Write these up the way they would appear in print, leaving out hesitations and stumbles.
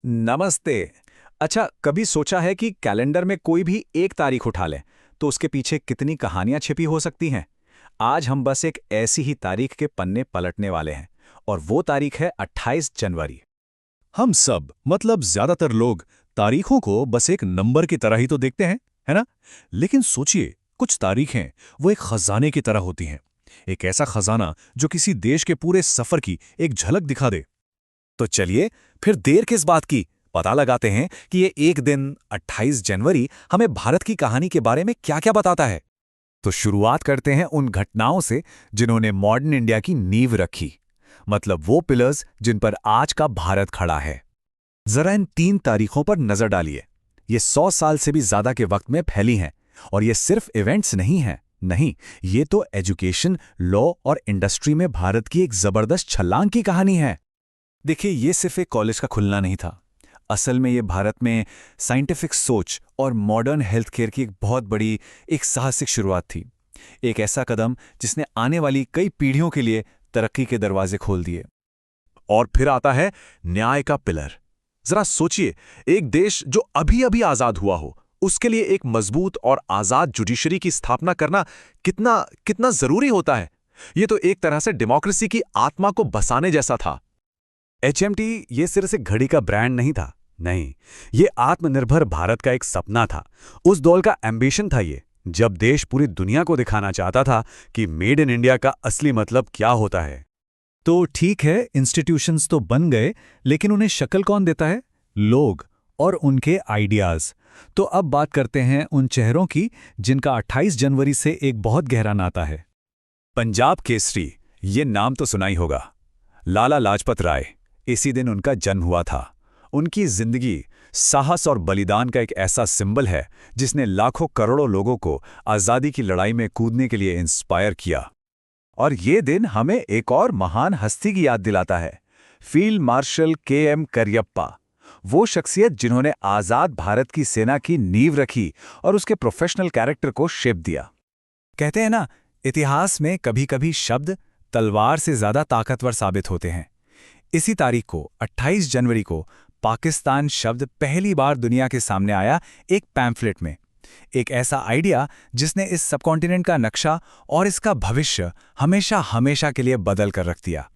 नमस्ते। अच्छा, कभी सोचा है कि कैलेंडर में कोई भी एक तारीख उठा लें तो उसके पीछे कितनी कहानियां छिपी हो सकती हैं। आज हम बस एक ऐसी ही तारीख के पन्ने पलटने वाले हैं और वो तारीख है 28 जनवरी। हम सब मतलब ज्यादातर लोग तारीखों को बस एक नंबर की तरह ही तो देखते हैं, है ना? लेकिन सोचिए, कुछ तारीखें वो एक खजाने की तरह होती हैं। एक ऐसा खजाना जो किसी देश के पूरे सफर की एक झलक दिखा दे। तो चलिए, फिर देर किस बात की, पता लगाते हैं कि ये एक दिन 28 जनवरी हमें भारत की कहानी के बारे में क्या-क्या बताता है। तो शुरुआत करते हैं उन घटनाओं से जिन्होंने मॉडर्न इंडिया की नींव रखी, मतलब वो पिलर्स जिन पर आज का भारत खड़ा है। जरा इन 3 तारीखों पर नजर डालिए। ये 100 साल से भी ज्यादा के वक्त में फैली हैं और ये सिर्फ इवेंट्स नहीं हैं। नहीं, ये तो एजुकेशन, लॉ और इंडस्ट्री में भारत की एक जबरदस्त छलांग की कहानी है। देखिए, ये सिर्फ एक कॉलेज का खुलना नहीं था। असल में ये भारत में साइंटिफिक सोच और मॉडर्न हेल्थ केयर की एक बहुत बड़ी, एक साहसिक शुरुआत थी। एक ऐसा कदम जिसने आने वाली कई पीढ़ियों के लिए तरक्की के दरवाजे खोल दिए। और फिर आता है न्याय का पिलर। जरा सोचिए, एक देश जो अभी अभी आजाद हुआ हो, उसके लिए एक मजबूत और आजाद जुडिशरी की स्थापना करना कितना कितना जरूरी होता है। ये तो एक तरह से डेमोक्रेसी की आत्मा को बसाने जैसा था। एचएमटी ये सिर्फ एक घड़ी का ब्रांड नहीं था। नहीं, ये आत्मनिर्भर भारत का एक सपना था। उस दौर का एम्बिशन था ये, जब देश पूरी दुनिया को दिखाना चाहता था कि मेड इन इंडिया का असली मतलब क्या होता है। तो ठीक है, इंस्टीट्यूशंस तो बन गए, लेकिन उन्हें शक्ल कौन देता है? लोग और उनके आइडियाज। तो अब बात करते हैं उन चेहरों की जिनका 28 जनवरी से एक बहुत गहरा नाता है। पंजाब केसरी, ये नाम तो सुना ही होगा। लाला लाजपत राय, इसी दिन उनका जन्म हुआ था। उनकी जिंदगी साहस और बलिदान का एक ऐसा सिंबल है जिसने लाखों करोड़ों लोगों को आज़ादी की लड़ाई में कूदने के लिए इंस्पायर किया। और ये दिन हमें एक और महान हस्ती की याद दिलाता है, फील्ड मार्शल के.एम. करियप्पा। वो शख्सियत जिन्होंने आज़ाद भारत की सेना की नींव रखी और उसके प्रोफेशनल कैरेक्टर को शेप दिया। कहते हैं ना, इतिहास में कभी-कभी शब्द तलवार से ज्यादा ताकतवर साबित होते हैं। इसी तारीख को, 28 जनवरी को, पाकिस्तान शब्द पहली बार दुनिया के सामने आया, एक पैम्फलेट में। एक ऐसा आइडिया जिसने इस सबकॉन्टिनेंट का नक्शा और इसका भविष्य हमेशा हमेशा के लिए बदल कर रख दिया।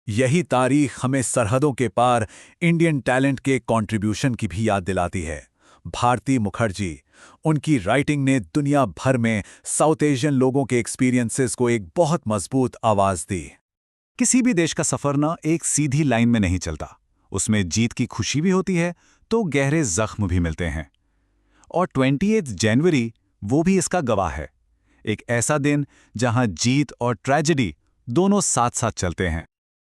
यही तारीख हमें सरहदों के पार इंडियन टैलेंट के कंट्रीब्यूशन की भी याद दिलाती है। भारती मुखर्जी, उनकी राइटिंग ने दुनिया भर में साउथ एशियन लोगों के एक्सपीरियंसेस को एक बहुत मजबूत आवाज दी। किसी भी देश का सफर ना एक सीधी लाइन में नहीं चलता। उसमें जीत की खुशी भी होती है तो गहरे जख्म भी मिलते हैं। और 28 जनवरी वो भी इसका गवाह है। एक ऐसा दिन जहां जीत और ट्रेजेडी दोनों साथ साथ चलते हैं।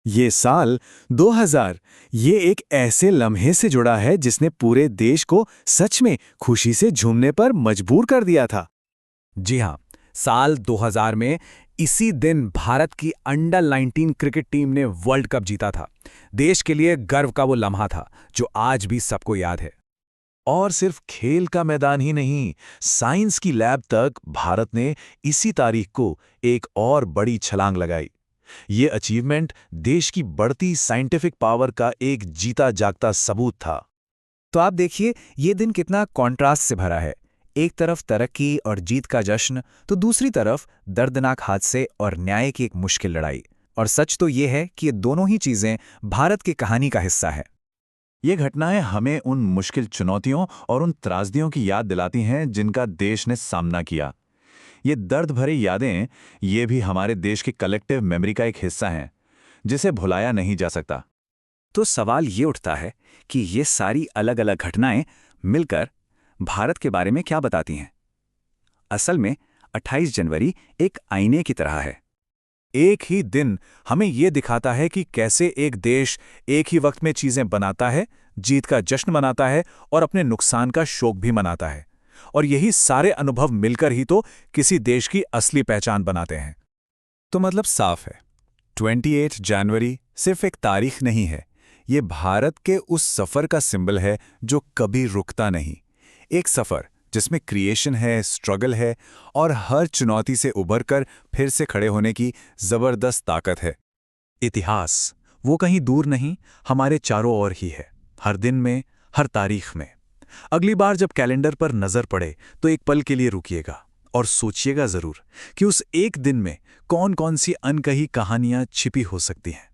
ये साल 2000 ये एक ऐसे लम्हे से जुड़ा है जिसने पूरे देश को सच में खुशी से झूमने पर मजबूर कर दिया था। जी हां, साल 2000 में इसी दिन भारत की अंडर 19 क्रिकेट टीम ने वर्ल्ड कप जीता था। देश के लिए गर्व का वो लम्हा था जो आज भी सबको याद है। और सिर्फ खेल का मैदान ही नहीं, साइंस की लैब तक भारत ने इसी तारीख को एक और बड़ी छलांग लगाई। ये अचीवमेंट देश की बढ़ती साइंटिफिक पावर का एक जीता जागता सबूत था। तो आप देखिए, ये दिन कितना कॉन्ट्रास्ट से भरा है। एक तरफ तरक्की और जीत का जश्न, तो दूसरी तरफ दर्दनाक हादसे और न्याय की एक मुश्किल लड़ाई। और सच तो ये है कि ये दोनों ही चीजें भारत की कहानी का हिस्सा है। ये घटनाएं हमें उन मुश्किल चुनौतियों और उन त्रासदियों की याद दिलाती हैं जिनका देश ने सामना किया। ये दर्द भरी यादें, ये भी हमारे देश की कलेक्टिव मेमोरी का एक हिस्सा हैं, जिसे भुलाया नहीं जा सकता। तो सवाल ये उठता है कि ये सारी अलग अलग घटनाएं मिलकर भारत के बारे में क्या बताती हैं। असल में 28 जनवरी एक आईने की तरह है। एक ही दिन हमें ये दिखाता है कि कैसे एक देश एक ही वक्त में चीजें बनाता है, जीत का जश्न मनाता है और अपने नुकसान का शोक भी मनाता है। और यही सारे अनुभव मिलकर ही तो किसी देश की असली पहचान बनाते हैं। तो मतलब साफ है, 28 जनवरी सिर्फ एक तारीख नहीं है, ये भारत के उस सफर का सिंबल है जो कभी रुकता नहीं। एक सफर जिसमें क्रिएशन है, स्ट्रगल है और हर चुनौती से उबरकर फिर से खड़े होने की जबरदस्त ताकत है। इतिहास वो कहीं दूर नहीं, हमारे चारों ओर ही है। हर दिन में, हर तारीख में। अगली बार जब कैलेंडर पर नजर पड़े तो एक पल के लिए रुकिएगा और सोचिएगा जरूर कि उस एक दिन में कौन कौन सी अनकही कहानियां छिपी हो सकती हैं।